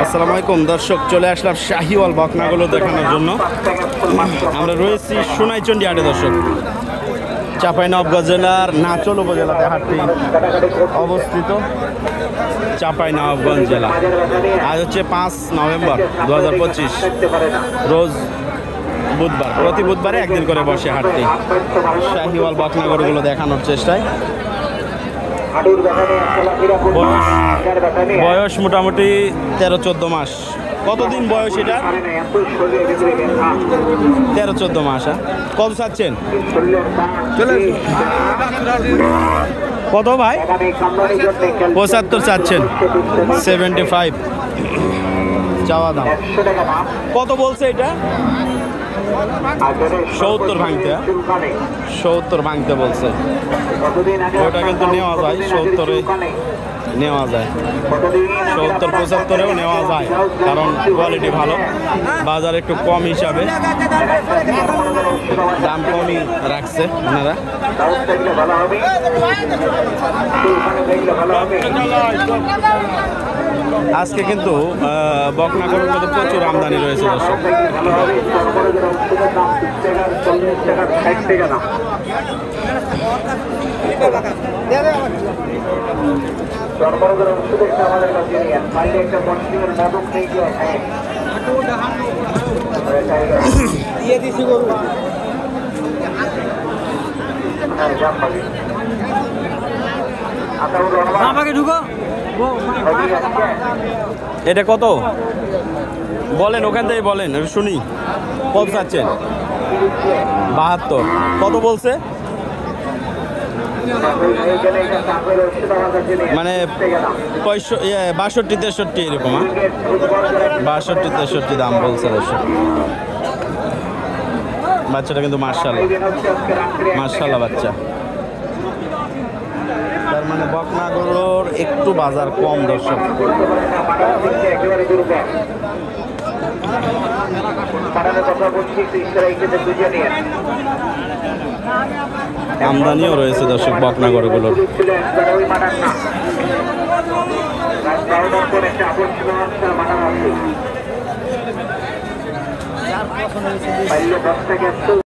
আসসালামু আলাইকুম দর্শক, চলে আসলাম শাহিওয়াল বকনাগুলো দেখানোর জন্য। আমরা রয়েছি সোনাইচন্ডী হাটে দর্শক, চাঁপাইনবাবগঞ্জ জেলার নাচল উপজেলাতে হাটটি অবস্থিত। চাঁপাইনবাবগঞ্জ জেলা। আজ হচ্ছে 5 নভেম্বর 2025, রোজ বুধবার। প্রতি বুধবারে একদিন করে বসে হাটটি। শাহিওয়াল বকনাগুলো দেখানোর চেষ্টায়। বয়স মোটামুটি 13-14 মাস। কতদিন বয়স এটা? 13-14 মাস। কত চাচ্ছেন? কত ভাই? 75 চাচ্ছেন। 75 চাওয়া দাম। কত বলছে এটা? 70 ভাঙতে। 70 ভাঙতে বলছে। ওটা কিন্তু নেওয়া যায়, 70-এ নেওয়া যায়, 70-75-এও নেওয়া যায়, কারণ কোয়ালিটি ভালো। বাজার একটু কম হিসাবে দাম কমই রাখছে ওনারা। আজকে কিন্তু বকনা গরুর মধ্যে প্রচুর আমদানি রয়েছে দর্শক। এটা কত বলেন? ওখান থেকে বলেন, শুনি। কত চাচ্ছেন? 72। কত বলছে? মানে 62-63 এরকম। 62-63 দাম বলছে দর্শক। বাচ্চাটা কিন্তু মার্শাল্লাহ বাচ্চা। তার মানে বকনা গরুর একটু বাজার কম দর্শক। আমদানিও রয়েছে দর্শক বকনা গরুগুলোর।